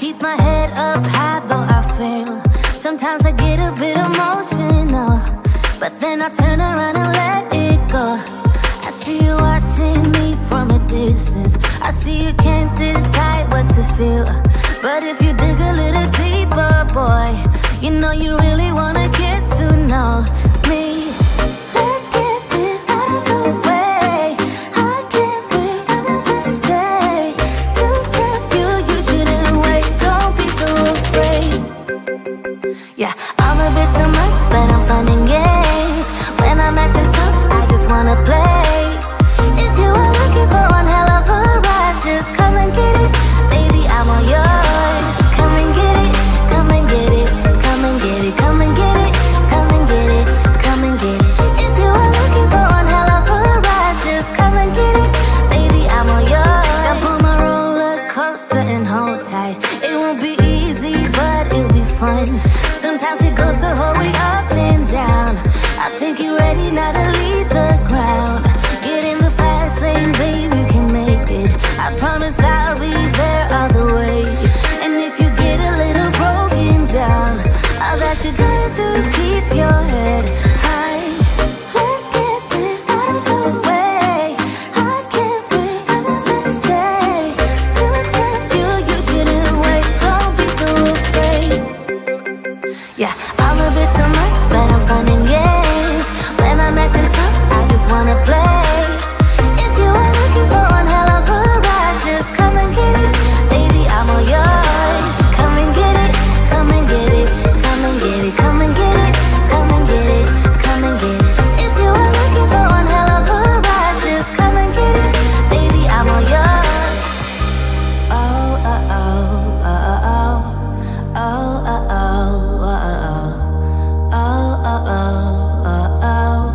keep my head up high though I fail. Sometimes I get a bit emotional, but then I turn around and let it go. I see you watching me from a distance. I see you can't decide what to feel, but if you dig a little deeper, boy, you know you really wanna get to know me. Let's get this out of the way. I can't wait another day to tell you you shouldn't wait. Don't be so afraid. Yeah, I'm a bit too much, but I'm fun and games. When I'm acting tough, I just wanna play. If you are looking for one hell of a ride, just come and get it. Baby, I'm all yours. Come and get it, come and get it, come and get it, come and get it, come and get it, come and get it. If you are looking for one hell of a ride, just come and get it. Baby, I'm all yours. Jump on my roller coaster and hold tight. It won't be easy, but it'll be fun. Sometimes it goes the whole way up and down. I think you're ready now to leave the ground. Get in the fast lane, babe, you can make it. I promise I'll be there all the way. And if you get a little broken down, all that you gotta do is keep your head high. Let's get this out of the way. I can't wait another day to tell you you shouldn't wait. Don't be so afraid. Yeah, I'm a bit too much, but I'm fun and games. When I'm acting tough, I just wanna play. If you are looking for one hell of a ride, just come and get it. Baby, I'm all yours. Come and get it, come and get it, come and get it, come and get it, come and get it, come and get it. If you are looking for one hell of a ride, just come and get it. Baby, I'm all yours. Oh, oh, oh, oh, oh, oh, oh, oh, oh, oh, oh, oh, oh, oh.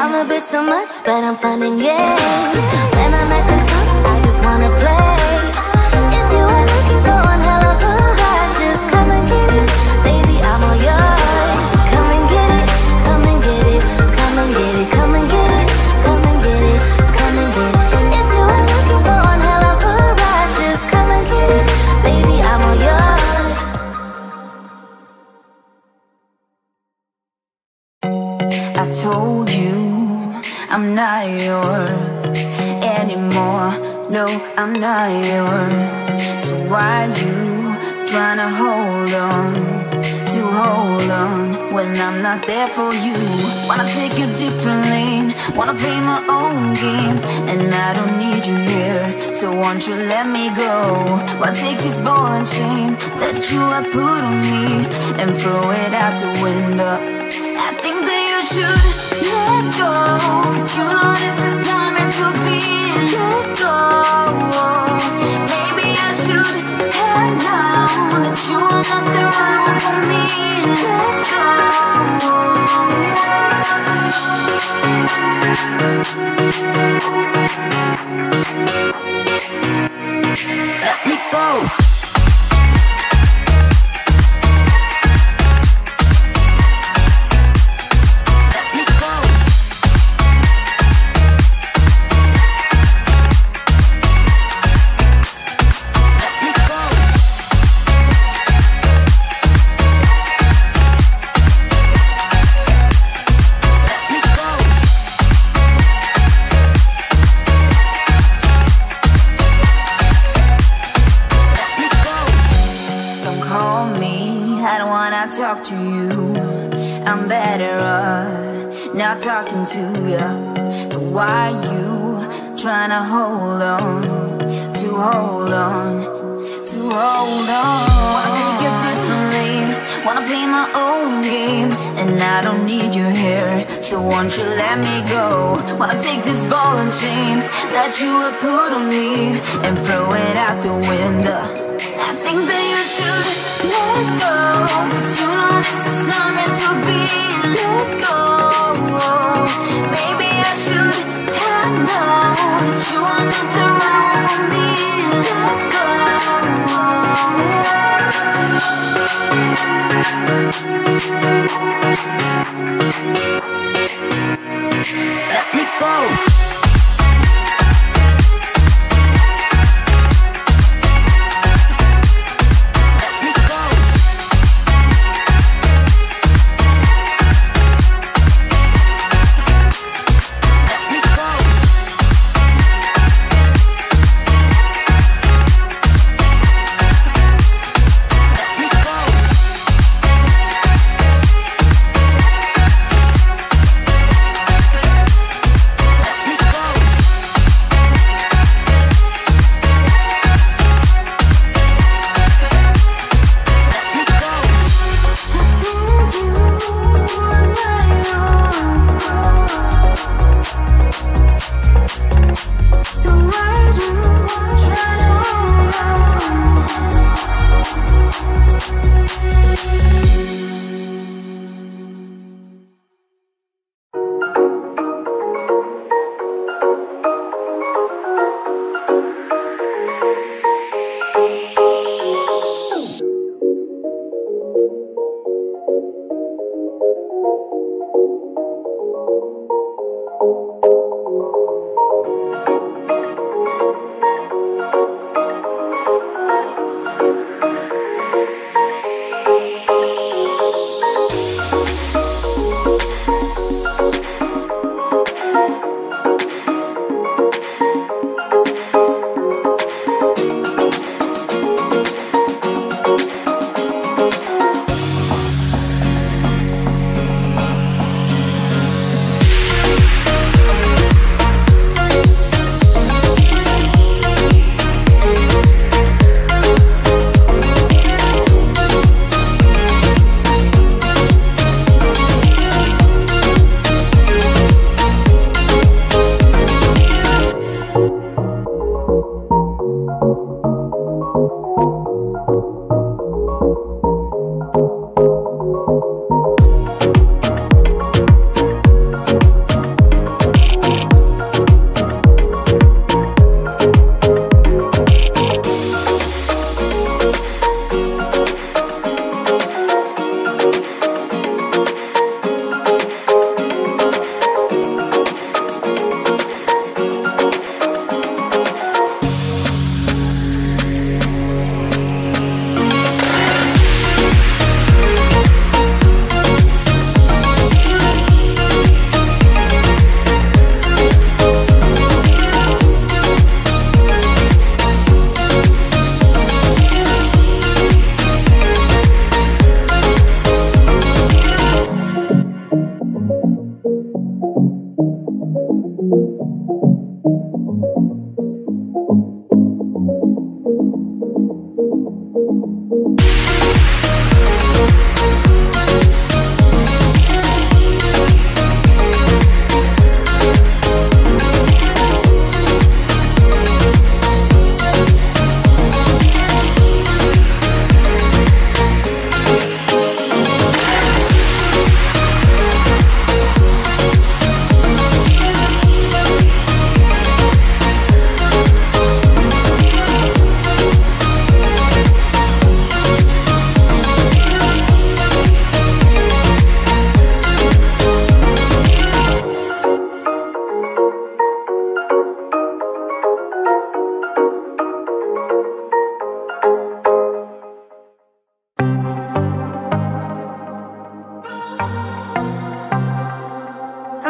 I'm a bit too much, but I'm fun and games. When I'm acting tough, I just wanna play. If you are looking for one hell of a ride, just come and get it. Baby, I'm all yours. Come and get it, come and get it, come and get it, come and get it, come and get it, come and get it. If you are looking for one hell of a ride, just come and get it. Baby, I'm all yours. I told you I'm not yours anymore. No, I'm not yours. So why you trying to hold on when I'm not there for you? Wanna take a different lane, wanna play my own game, and I don't need you here, so won't you let me go? Why take this ball and chain that you have put on me and throw it out the window? I think that you should let go, 'cause you know this is not meant to be. Let go. Maybe I should have known that you are not the right one for me. Let go. Let me go. Talk to you, I'm better off not talking to you. But why you trying to hold on? Wanna take a different lane, wanna play my own game, and I don't need you here, so won't you let me go? Wanna take this ball and chain that you have put on me and throw it out the window. I think that you should let go, 'cause you know this is not meant to be. Let go. Maybe I should have known that you are not the right one for me. Let go. Let me go.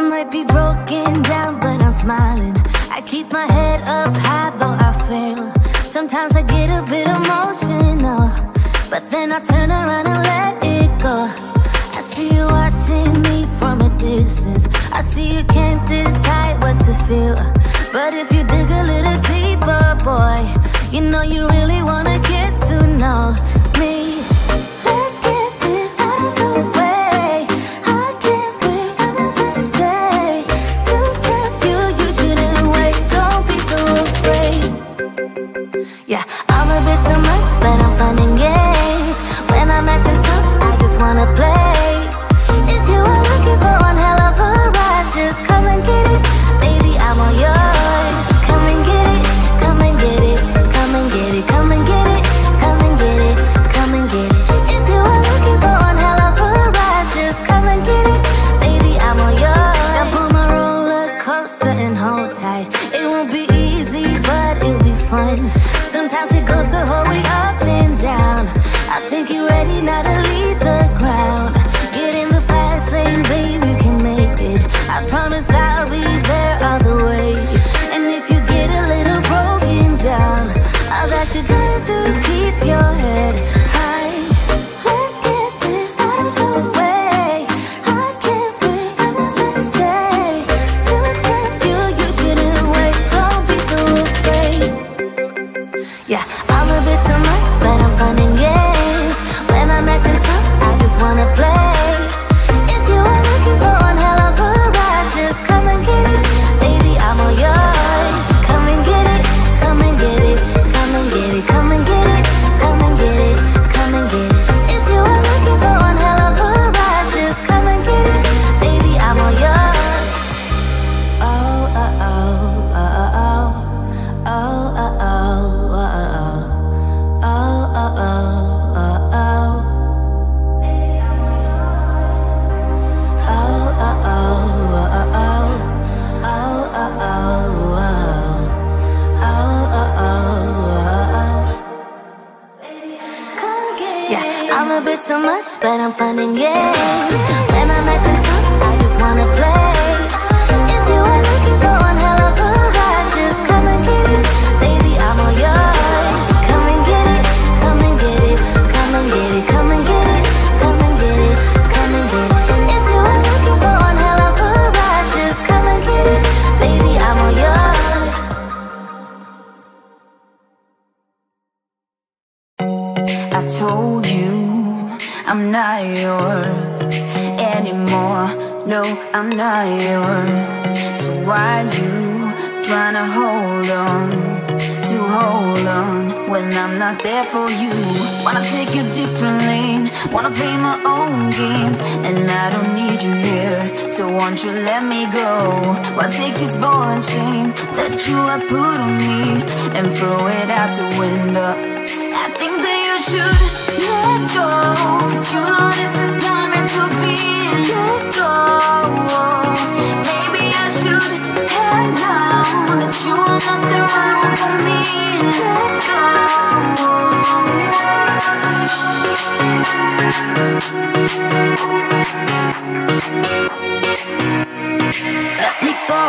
might be broken down, but I'm smiling. I keep my head up high, though I fail. Sometimes I get a bit emotional, but then I turn around and let it go. I see you watching me from a distance. I see you can't decide what to feel, but if you dig a little deeper, boy, you know you really wanna get to know me. Let's get this out of the way. I can't wait another day to tell you you shouldn't wait. Don't be so afraid. Yeah, I'm a bit too much, but I'm fun and games. When I'm acting tough, I just wanna play. If you are looking for one hell of a ride, just come and get it. Baby, I'm all yours. Come and get it, come and get it, come and get it, come and get it, come and get it. much, but I'm fun and games. When I'm at the top, I just wanna play. If you are looking for one hell of a ride, just come and get it, baby, I'm all yours. Come and get it, come and get it, come and get it, come and get it, come and get it, come and get it. If you are looking for one hell of a ride, just come and get it, baby, I'm all yours. I told you I'm not yours anymore. No, I'm not yours. So why you trying to hold on when I'm not there for you? Wanna take a different lane, wanna play my own game, and I don't need you here, so won't you let me go? Why take this ball and chain that you have put on me and throw it out the window? I think that you should let go, 'cause you know this is not meant to be. Let go. Maybe I should have known that you are not the right one for me. Let go. Let me go.